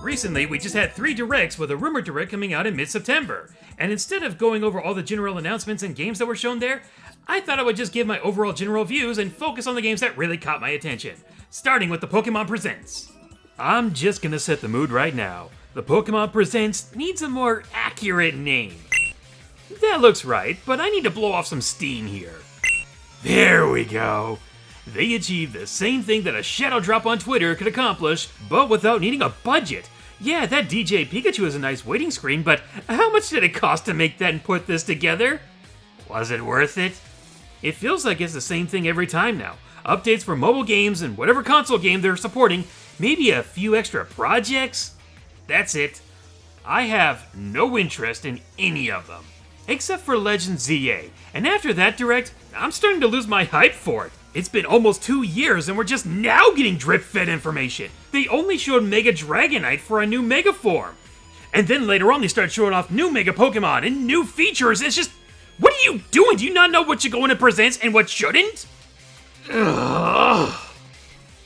Recently, we just had 3 directs with a rumor direct coming out in mid-September. And instead of going over all the general announcements and games that were shown there, I thought I would just give my overall general views and focus on the games that really caught my attention. Starting with the Pokemon Presents. I'm just gonna set the mood right now. The Pokemon Presents needs a more accurate name. That looks right, but I need to blow off some steam here. There we go. They achieved the same thing that a shadow drop on Twitter could accomplish, but without needing a budget. Yeah, that DJ Pikachu is a nice waiting screen, but how much did it cost to make that and put this together? Was it worth it? It feels like it's the same thing every time now. Updates for mobile games and whatever console game they're supporting, maybe a few extra projects? That's it. I have no interest in any of them. Except for Legend ZA, and after that direct, I'm starting to lose my hype for it. It's been almost 2 years and we're just now getting drip-fed information. They only showed Mega Dragonite for a new Mega form. And then later on they start showing off new Mega Pokemon and new features. It's just, what are you doing? Do you not know what should go into Presents and what shouldn't? Ugh.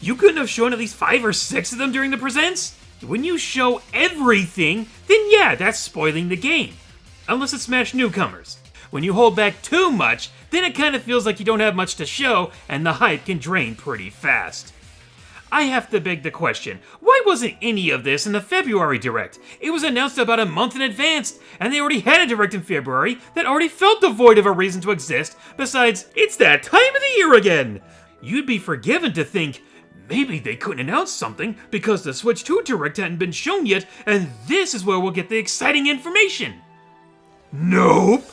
You couldn't have shown at least 5 or 6 of them during the Presents? When you show everything, then yeah, that's spoiling the game. Unless it's Smash newcomers. When you hold back too much, then it kind of feels like you don't have much to show, and the hype can drain pretty fast. I have to beg the question, why wasn't any of this in the February Direct? It was announced about a month in advance, and they already had a Direct in February that already felt devoid of a reason to exist, besides, it's that time of the year again! You'd be forgiven to think, maybe they couldn't announce something because the Switch 2 Direct hadn't been shown yet, and this is where we'll get the exciting information. Nope!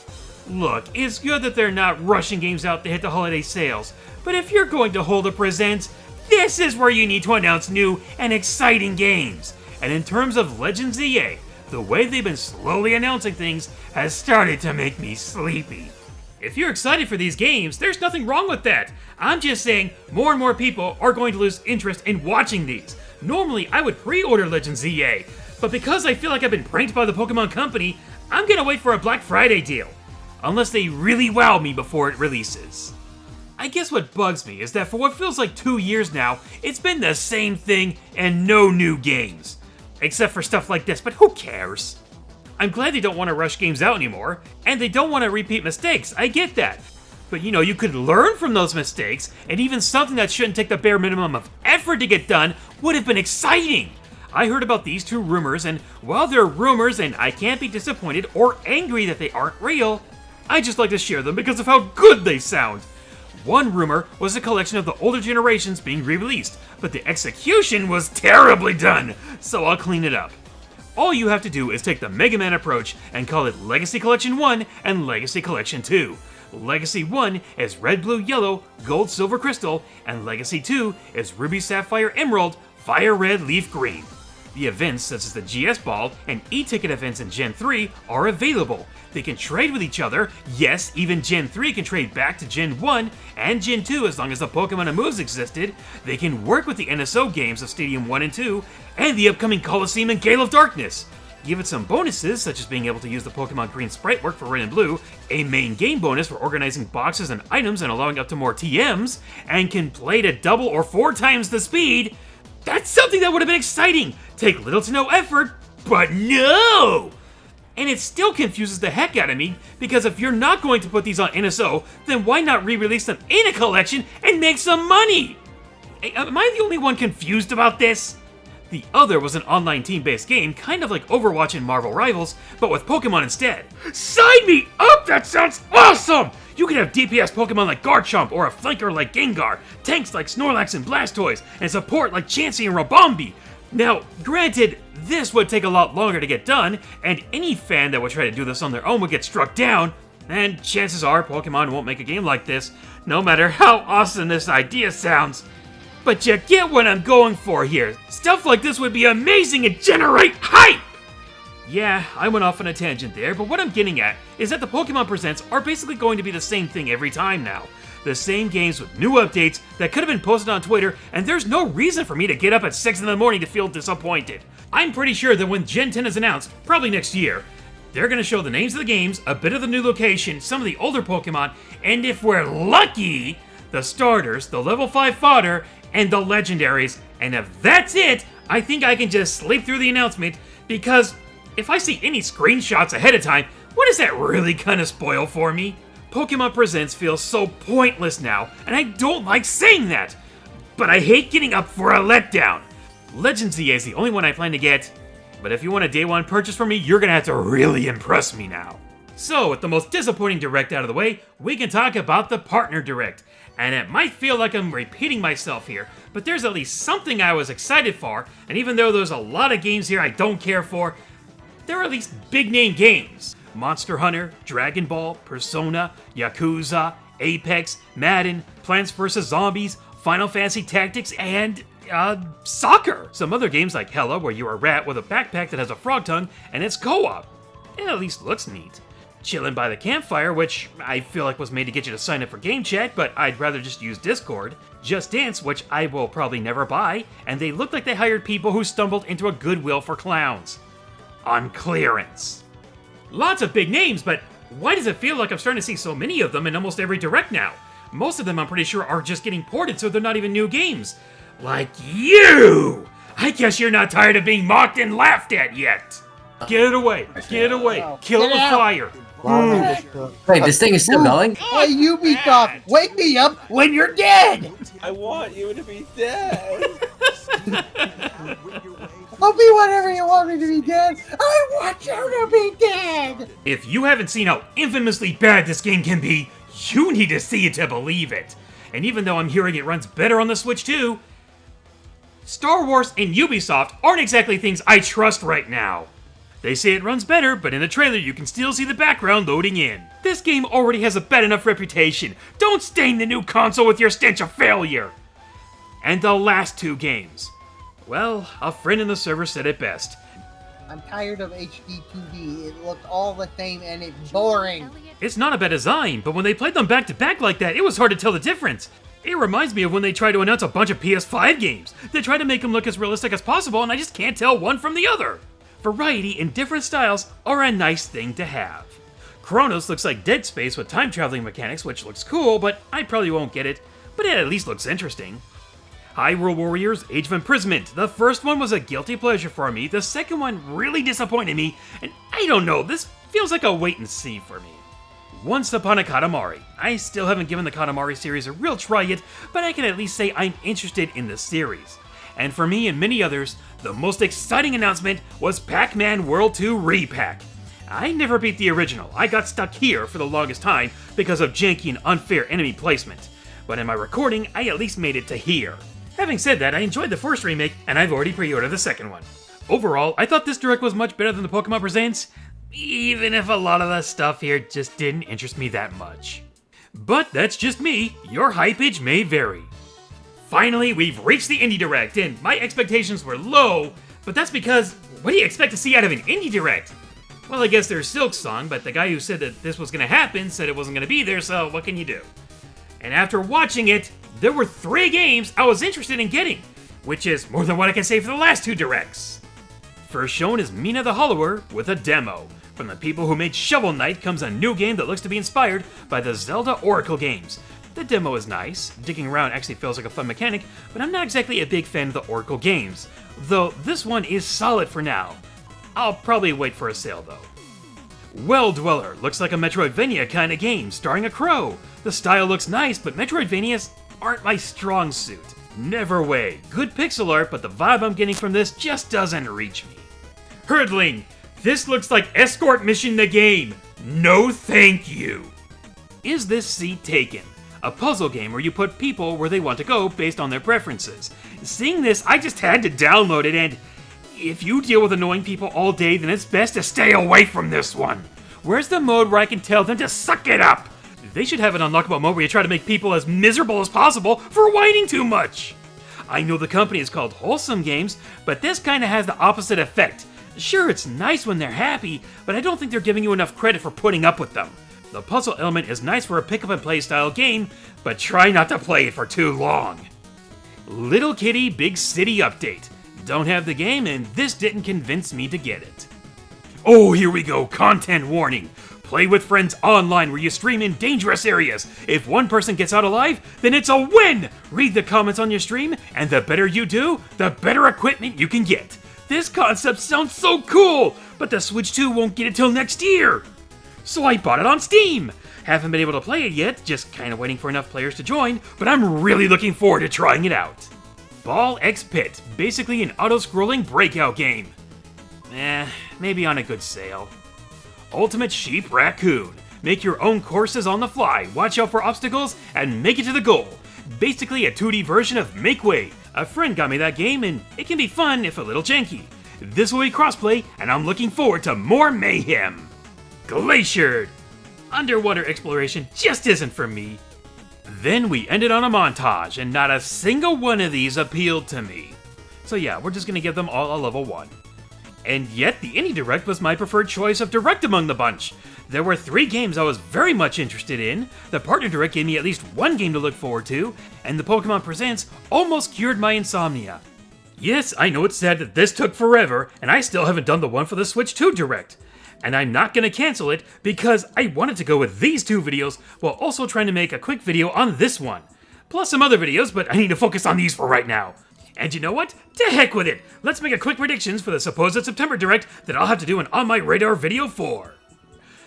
Look, it's good that they're not rushing games out to hit the holiday sales, but if you're going to hold a Presents, this is where you need to announce new and exciting games. And in terms of Legend ZA, the way they've been slowly announcing things has started to make me sleepy. If you're excited for these games, there's nothing wrong with that. I'm just saying more and more people are going to lose interest in watching these. Normally, I would pre-order Legend ZA, but because I feel like I've been pranked by the Pokemon Company, I'm gonna wait for a Black Friday deal. Unless they really wow me before it releases. I guess what bugs me is that for what feels like 2 years now, it's been the same thing and no new games. Except for stuff like this, but who cares? I'm glad they don't want to rush games out anymore, and they don't want to repeat mistakes, I get that. But you know, you could learn from those mistakes, and even something that shouldn't take the bare minimum of effort to get done would have been exciting. I heard about these 2 rumors, and while they're rumors and I can't be disappointed or angry that they aren't real, I just like to share them because of how good they sound. One rumor was a collection of the older generations being re-released, but the execution was terribly done, so I'll clean it up. All you have to do is take the Mega Man approach and call it Legacy Collection 1 and Legacy Collection 2. Legacy 1 is Red, Blue, Yellow, Gold, Silver, Crystal, and Legacy 2 is Ruby, Sapphire, Emerald, Fire Red, Leaf Green. The events such as the GS Ball and e-ticket events in Gen 3 are available. They can trade with each other. Yes, even Gen 3 can trade back to Gen 1 and Gen 2 as long as the Pokemon and moves existed. They can work with the NSO games of Stadium 1 and 2 and the upcoming Colosseum and Gale of Darkness. Give it some bonuses, such as being able to use the Pokemon Green sprite work for Red and Blue, a main game bonus for organizing boxes and items and allowing up to more TMs, and can play to double or 4 times the speed. That's something that would have been exciting! Take little to no effort, but no! And it still confuses the heck out of me, because if you're not going to put these on NSO, then why not re-release them in a collection and make some money? Am I the only one confused about this? The other was an online team-based game, kind of like Overwatch and Marvel Rivals, but with Pokemon instead. Sign me up! That sounds awesome! You could have DPS Pokemon like Garchomp or a flanker like Gengar, tanks like Snorlax and Blastoise, and support like Chansey and Rabombi. Now, granted, this would take a lot longer to get done, and any fan that would try to do this on their own would get struck down, and chances are Pokemon won't make a game like this, no matter how awesome this idea sounds. But you get what I'm going for here. Stuff like this would be amazing and generate hype! Yeah, I went off on a tangent there, but what I'm getting at is that the Pokemon Presents are basically going to be the same thing every time now. The same games with new updates that could have been posted on Twitter, and there's no reason for me to get up at 6 in the morning to feel disappointed. I'm pretty sure that when Gen 10 is announced, probably next year, They're going to show the names of the games, a bit of the new location, some of the older Pokemon, and if we're lucky, the starters, the level 5 fodder, and the legendaries. And if that's it, I think I can just sleep through the announcement, because if I see any screenshots ahead of time, what does that really kind of spoil for me? Pokemon Presents feels so pointless now, and I don't like saying that, but I hate getting up for a letdown. Legends EA is the only one I plan to get, but if you want a day one purchase from me, you're gonna have to really impress me now. So, with the most disappointing Direct out of the way, we can talk about the Partner Direct. And it might feel like I'm repeating myself here, but there's at least something I was excited for, and even though there's a lot of games here I don't care for, there are at least big name games. Monster Hunter, Dragon Ball, Persona, Yakuza, Apex, Madden, Plants vs. Zombies, Final Fantasy Tactics, and soccer! Some other games like Hella, where you're a rat with a backpack that has a frog tongue, and it's co-op. It at least looks neat. Chillin' by the Campfire, which I feel like was made to get you to sign up for Game Chat, but I'd rather just use Discord. Just Dance, which I will probably never buy, and they look like they hired people who stumbled into a Goodwill for clowns. On clearance. Lots of big names, but why does it feel like I'm starting to see so many of them in almost every Direct now? Most of them I'm pretty sure are just getting ported, so they're not even new games. Like you! I guess you're not tired of being mocked and laughed at yet! Get it away! Get it away! Kill it with fire! Wait, this thing is still going? Hey, Ubisoft, wake me up when you're dead! I want you to be dead. I'll be whatever you want me to be dead. I want you to be dead! If you haven't seen how infamously bad this game can be, you need to see it to believe it. And even though I'm hearing it runs better on the Switch too, Star Wars and Ubisoft aren't exactly things I trust right now. They say it runs better, but in the trailer you can still see the background loading in. This game already has a bad enough reputation. Don't stain the new console with your stench of failure! And the last two games. Well, a friend in the server said it best. I'm tired of HD 2D. It looked all the same and it's boring. It's not a bad design, but when they played them back to back like that, it was hard to tell the difference. It reminds me of when they tried to announce a bunch of PS5 games. They try to make them look as realistic as possible, and I just can't tell one from the other. Variety in different styles are a nice thing to have. Chronos looks like Dead Space with time traveling mechanics, which looks cool, but I probably won't get it, but it at least looks interesting. Hyrule Warriors Age of Imprisonment. The first one was a guilty pleasure for me, the second one really disappointed me, and I don't know, this feels like a wait and see for me. Once Upon a Katamari. I still haven't given the Katamari series a real try yet, but I can at least say I'm interested in the series. And for me and many others, the most exciting announcement was Pac-Man World 2 Re-Pac. I never beat the original. I got stuck here for the longest time because of janky and unfair enemy placement. But in my recording, I at least made it to here. Having said that, I enjoyed the first remake, and I've already pre-ordered the second one. Overall, I thought this Direct was much better than the Pokemon Presents, even if a lot of the stuff here just didn't interest me that much. But that's just me. Your hypeage may vary. Finally, we've reached the Indie Direct, and my expectations were low, but that's because, what do you expect to see out of an Indie Direct? Well, I guess there's Silk Song, but the guy who said that this was going to happen said it wasn't going to be there, so what can you do? And after watching it, there were 3 games I was interested in getting, which is more than what I can say for the last 2 Directs. First shown is Mina the Hollower with a demo. From the people who made Shovel Knight comes a new game that looks to be inspired by the Zelda Oracle games. The demo is nice, digging around actually feels like a fun mechanic, but I'm not exactly a big fan of the Oracle games, though this one is solid for now. I'll probably wait for a sale though. Well Dweller looks like a Metroidvania kind of game, starring a crow. The style looks nice, but Metroidvanias aren't my strong suit. Never way. Good pixel art, but the vibe I'm getting from this just doesn't reach me. Hurdling. This looks like Escort Mission the game. No thank you. Is This Seat Taken? A puzzle game where you put people where they want to go based on their preferences. Seeing this, I just had to download it, and if you deal with annoying people all day, then it's best to stay away from this one. Where's the mode where I can tell them to suck it up? They should have an unlockable mode where you try to make people as miserable as possible for whining too much. I know the company is called Wholesome Games, but this kinda has the opposite effect. Sure, it's nice when they're happy, but I don't think they're giving you enough credit for putting up with them. The puzzle element is nice for a pick-up-and-play style game, but try not to play it for too long. Little Kitty Big City Update. Don't have the game, and this didn't convince me to get it. Oh, here we go, content warning. Play with friends online where you stream in dangerous areas. If one person gets out alive, then it's a win! Read the comments on your stream, and the better you do, the better equipment you can get. This concept sounds so cool, but the Switch 2 won't get it till next year. So I bought it on Steam. Haven't been able to play it yet, just kinda waiting for enough players to join, but I'm really looking forward to trying it out. Ball X Pit, basically an auto-scrolling breakout game. Maybe on a good sale. Ultimate Sheep Raccoon. Make your own courses on the fly, watch out for obstacles, and make it to the goal. Basically a 2D version of Make Way. A friend got me that game, and it can be fun if a little janky. This will be crossplay, and I'm looking forward to more mayhem. Glaciered. Underwater exploration just isn't for me. Then we ended on a montage, and not a single one of these appealed to me. So yeah, we're just gonna give them all a level 1. And yet, the Indie Direct was my preferred choice of Direct among the bunch. There were 3 games I was very much interested in, the Partner Direct gave me at least 1 game to look forward to, and the Pokemon Presents almost cured my insomnia. Yes, I know it's sad that this took forever, and I still haven't done the one for the Switch 2 Direct. And I'm not gonna cancel it because I wanted to go with these 2 videos while also trying to make a quick video on this one. Plus some other videos, but I need to focus on these for right now. And you know what? To heck with it! Let's make a quick predictions for the supposed September Direct that I'll have to do an On My Radar video for.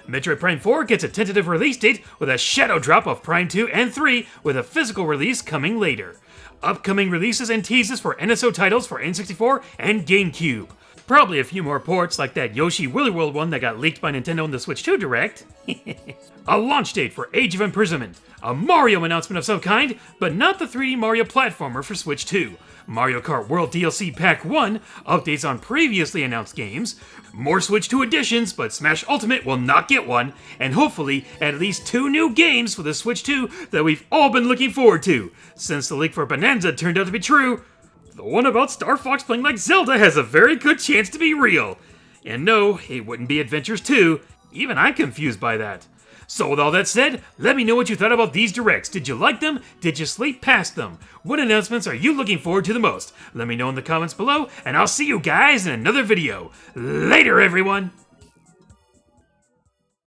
Metroid Prime 4 gets a tentative release date with a shadow drop of Prime 2 and 3 with a physical release coming later. Upcoming releases and teases for NSO titles for N64 and GameCube. Probably a few more ports like that Yoshi Willy World one that got leaked by Nintendo in the Switch 2 Direct. A launch date for Age of Imprisonment. A Mario announcement of some kind, but not the 3D Mario platformer for Switch 2. Mario Kart World DLC Pack 1, updates on previously announced games, more Switch 2 additions, but Smash Ultimate will not get one, and hopefully at least 2 new games for the Switch 2 that we've all been looking forward to, since the leak for Bonanza turned out to be true. The one about Star Fox playing like Zelda has a very good chance to be real. And no, it wouldn't be Adventures 2, even I'm confused by that. So with all that said, let me know what you thought about these directs. Did you like them? Did you sleep past them? What announcements are you looking forward to the most? Let me know in the comments below, and I'll see you guys in another video. Later, everyone!